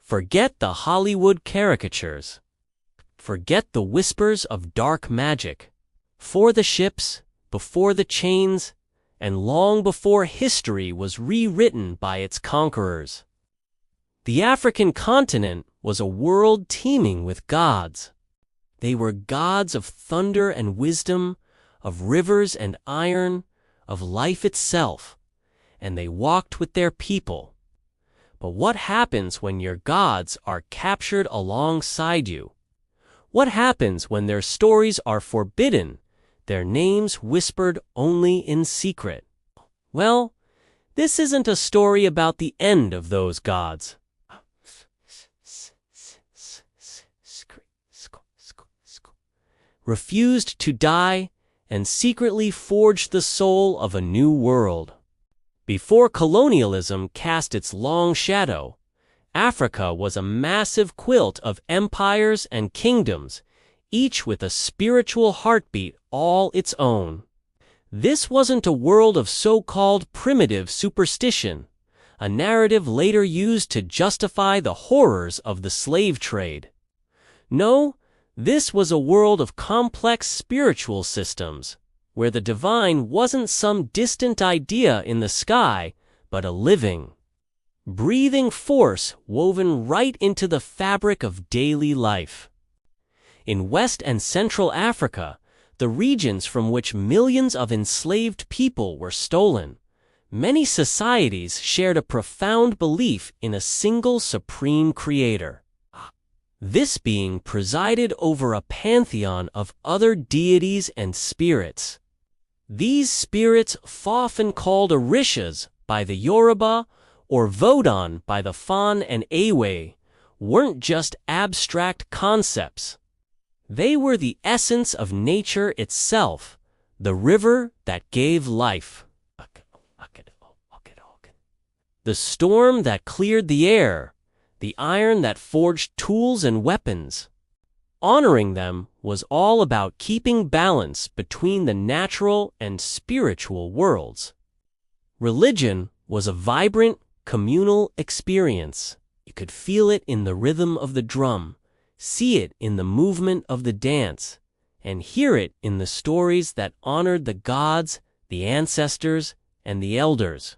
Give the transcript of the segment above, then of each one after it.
Forget the Hollywood caricatures. Forget the whispers of dark magic. For the ships, before the chains, and long before history was rewritten by its conquerors. The African continent was a world teeming with gods. They were gods of thunder and wisdom, of rivers and iron, of life itself, and they walked with their people. But what happens when your gods are captured alongside you? What happens when their stories are forbidden, their names whispered only in secret? Well, this isn't a story about the end of those gods. Refused to die and secretly forged the soul of a new world. Before colonialism cast its long shadow, Africa was a massive quilt of empires and kingdoms, each with a spiritual heartbeat all its own. This wasn't a world of so-called primitive superstition, a narrative later used to justify the horrors of the slave trade. No, this was a world of complex spiritual systems, where the divine wasn't some distant idea in the sky, but a living, breathing force woven right into the fabric of daily life. In West and Central Africa, the regions from which millions of enslaved people were stolen, many societies shared a profound belief in a single supreme creator. This being presided over a pantheon of other deities and spirits. These spirits, often called Orishas by the Yoruba or Vodun by the Fan and Ewe, weren't just abstract concepts. They were the essence of nature itself, the river that gave life, the storm that cleared the air, the iron that forged tools and weapons. Honoring them was all about keeping balance between the natural and spiritual worlds. Religion was a vibrant, communal experience. You could feel it in the rhythm of the drum, see it in the movement of the dance, and hear it in the stories that honored the gods, the ancestors, and the elders.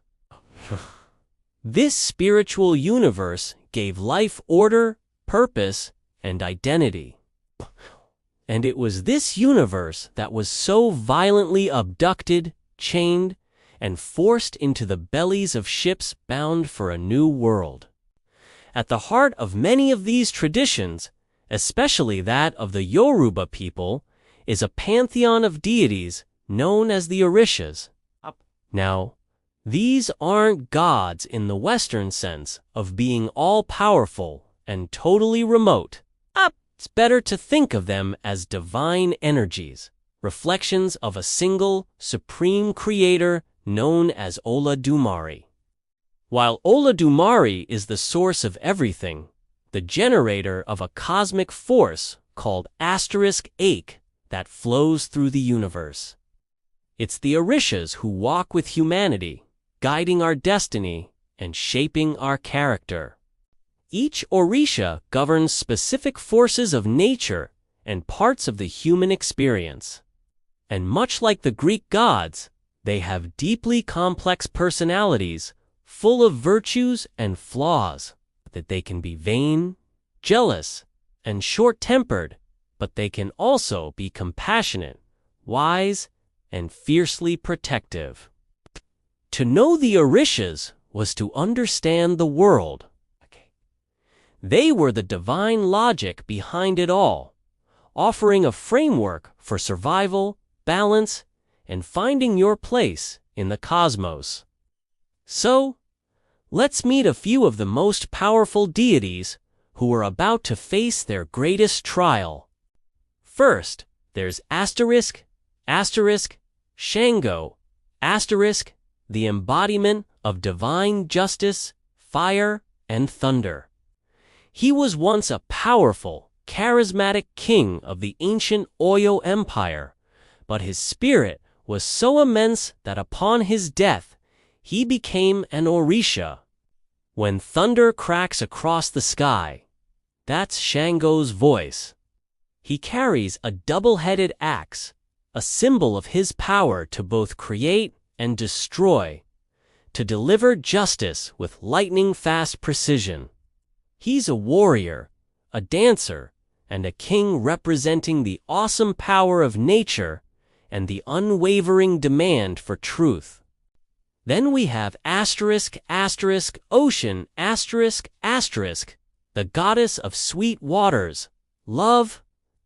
This spiritual universe gave life order, purpose, and identity. And it was this universe that was so violently abducted, chained, and forced into the bellies of ships bound for a new world. At the heart of many of these traditions, especially that of the Yoruba people, is a pantheon of deities known as the Orishas. Now, these aren't gods in the Western sense of being all-powerful and totally remote. It's better to think of them as divine energies, reflections of a single, supreme creator known as Olodumare. While Olodumare is the source of everything, the generator of a cosmic force called *8 that flows through the universe. It's the Orishas who walk with humanity, guiding our destiny and shaping our character. Each Orisha governs specific forces of nature and parts of the human experience. And much like the Greek gods, they have deeply complex personalities, full of virtues and flaws, that they can be vain, jealous, and short-tempered, but they can also be compassionate, wise, and fiercely protective. To know the Orishas was to understand the world. They were the divine logic behind it all, offering a framework for survival, balance, and finding your place in the cosmos. So, let's meet a few of the most powerful deities who are about to face their greatest trial. First, there's Shango, the embodiment of divine justice, fire, and thunder. He was once a powerful, charismatic king of the ancient Oyo Empire, but his spirit was so immense that upon his death, he became an Orisha. When thunder cracks across the sky, that's Shango's voice. He carries a double-headed axe, a symbol of his power to both create and destroy, to deliver justice with lightning-fast precision. He's a warrior, a dancer, and a king representing the awesome power of nature and the unwavering demand for truth. Then we have Ocean, the goddess of sweet waters, love,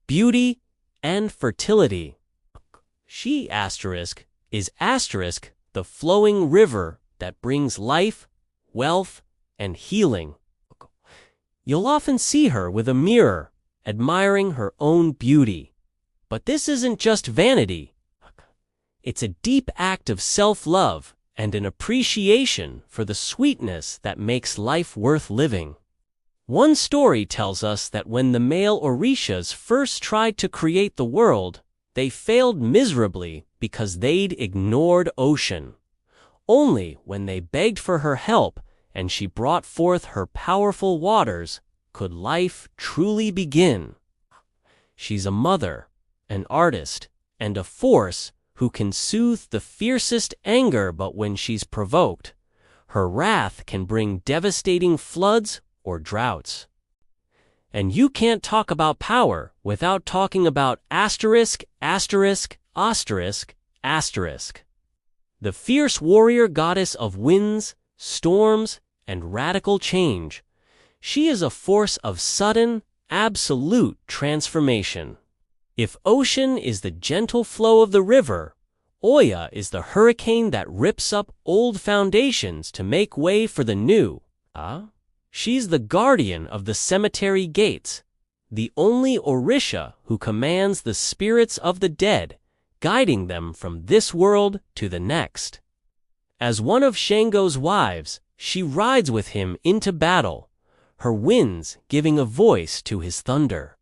beauty, and fertility. She is the flowing river that brings life, wealth, and healing. You'll often see her with a mirror, admiring her own beauty. But this isn't just vanity. It's a deep act of self-love and an appreciation for the sweetness that makes life worth living. One story tells us that when the male Orishas first tried to create the world, they failed miserably because they'd ignored Ocean. Only when they begged for her help and she brought forth her powerful waters could life truly begin. She's a mother, an artist, and a force who can soothe the fiercest anger, but when she's provoked, her wrath can bring devastating floods or droughts. And you can't talk about power without talking about the fierce warrior goddess of winds, storms, and radical change. She is a force of sudden, absolute transformation. If Ocean is the gentle flow of the river, Oya is the hurricane that rips up old foundations to make way for the new. She's the guardian of the cemetery gates, the only Orisha who commands the spirits of the dead, guiding them from this world to the next. As one of Shango's wives, she rides with him into battle, her winds giving a voice to his thunder.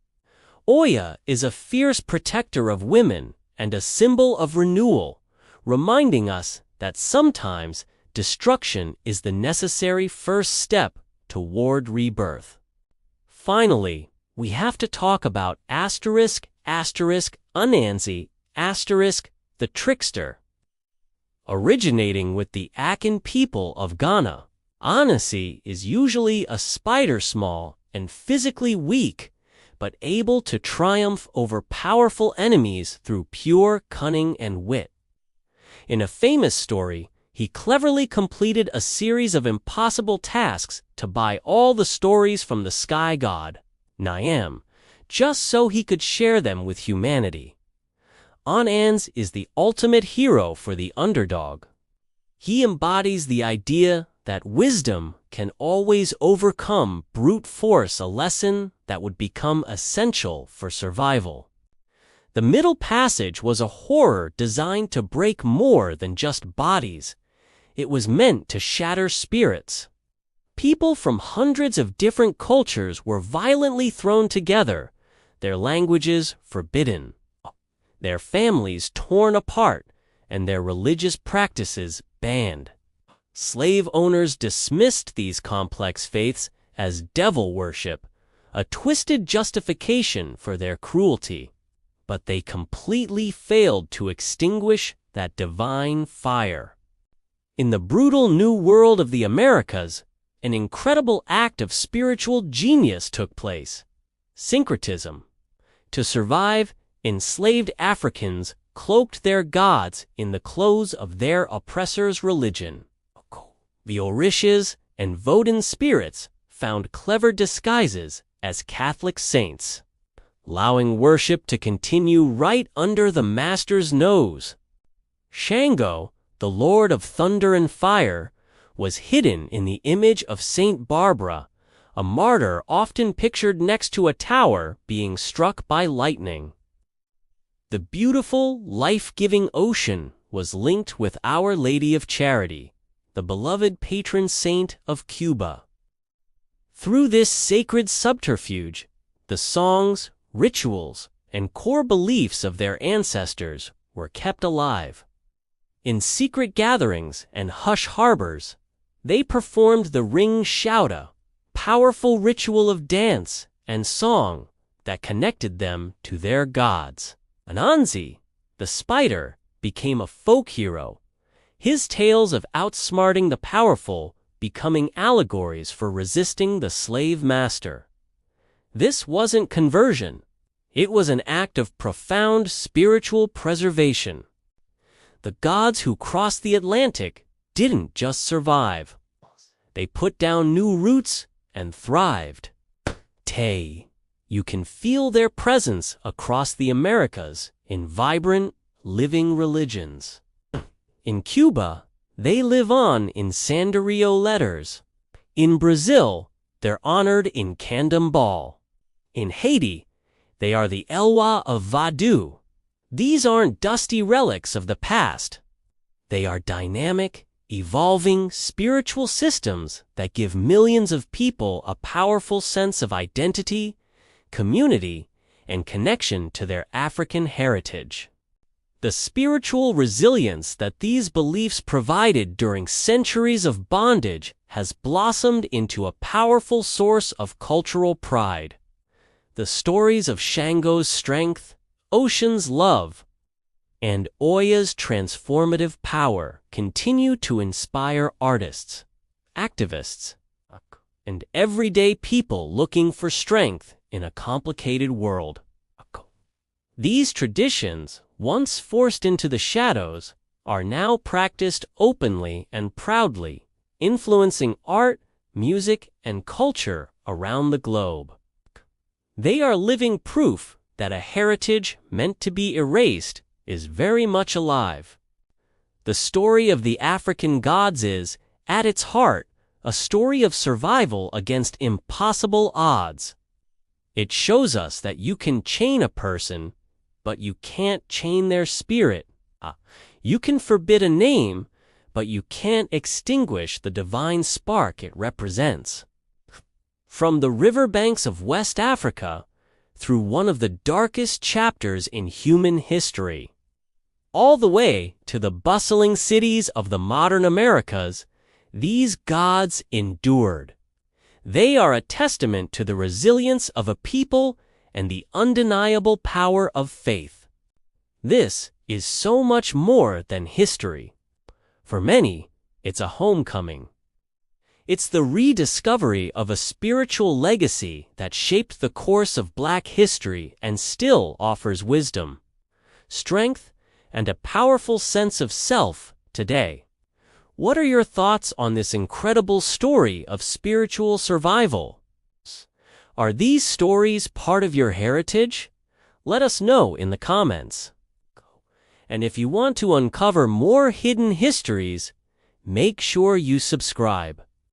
Oya is a fierce protector of women and a symbol of renewal, reminding us that sometimes destruction is the necessary first step toward rebirth. Finally, we have to talk about Anansi, the trickster. Originating with the Akan people of Ghana, Anansi is usually a spider small and physically weak, but able to triumph over powerful enemies through pure cunning and wit. In a famous story, he cleverly completed a series of impossible tasks to buy all the stories from the sky god, Nyam, just so he could share them with humanity. Anans is the ultimate hero for the underdog. He embodies the idea that wisdom can always overcome brute force, a lesson that would become essential for survival. The Middle Passage was a horror designed to break more than just bodies. It was meant to shatter spirits. People from hundreds of different cultures were violently thrown together, their languages forbidden, their families torn apart, and their religious practices banned. Slave owners dismissed these complex faiths as devil worship, a twisted justification for their cruelty. But they completely failed to extinguish that divine fire. In the brutal New World of the Americas, an incredible act of spiritual genius took place: syncretism. To survive, enslaved Africans cloaked their gods in the clothes of their oppressor's religion. The Orishas and Vodun spirits found clever disguises as Catholic saints, allowing worship to continue right under the master's nose. Shango, the Lord of Thunder and Fire, was hidden in the image of Saint Barbara, a martyr often pictured next to a tower being struck by lightning. The beautiful, life-giving Ocean was linked with Our Lady of Charity, the beloved patron saint of Cuba. Through this sacred subterfuge, the songs, rituals, and core beliefs of their ancestors were kept alive. In secret gatherings and hush harbors, They performed the ring shouta, powerful ritual of dance and song that connected them to their gods. Anansi, the spider, became a folk hero, his tales of outsmarting the powerful becoming allegories for resisting the slave master. This wasn't conversion. It was an act of profound spiritual preservation. The gods who crossed the Atlantic didn't just survive. They put down new roots and thrived. Tay, you can feel their presence across the Americas in vibrant, living religions. In Cuba, they live on in Sandario letters. In Brazil, they're honored in Candomblé. In Haiti, they are the Elwa of Vodou. These aren't dusty relics of the past. They are dynamic, evolving spiritual systems that give millions of people a powerful sense of identity, community, and connection to their African heritage. The spiritual resilience that these beliefs provided during centuries of bondage has blossomed into a powerful source of cultural pride. The stories of Shango's strength, Ocean's love, and Oya's transformative power continue to inspire artists, activists, and everyday people looking for strength in a complicated world. These traditions, once forced into the shadows, are now practiced openly and proudly, influencing art, music, and culture around the globe. They are living proof that a heritage meant to be erased is very much alive. The story of the African gods is, at its heart, a story of survival against impossible odds. It shows us that you can chain a person, but you can't chain their spirit. You can forbid a name, but you can't extinguish the divine spark it represents. From the riverbanks of West Africa, through one of the darkest chapters in human history, all the way to the bustling cities of the modern Americas, these gods endured. They are a testament to the resilience of a people and the undeniable power of faith. This is so much more than history. For many, it's a homecoming. It's the rediscovery of a spiritual legacy that shaped the course of Black history and still offers wisdom, strength, and a powerful sense of self today. What are your thoughts on this incredible story of spiritual survival? Are these stories part of your heritage? Let us know in the comments. And if you want to uncover more hidden histories, make sure you subscribe.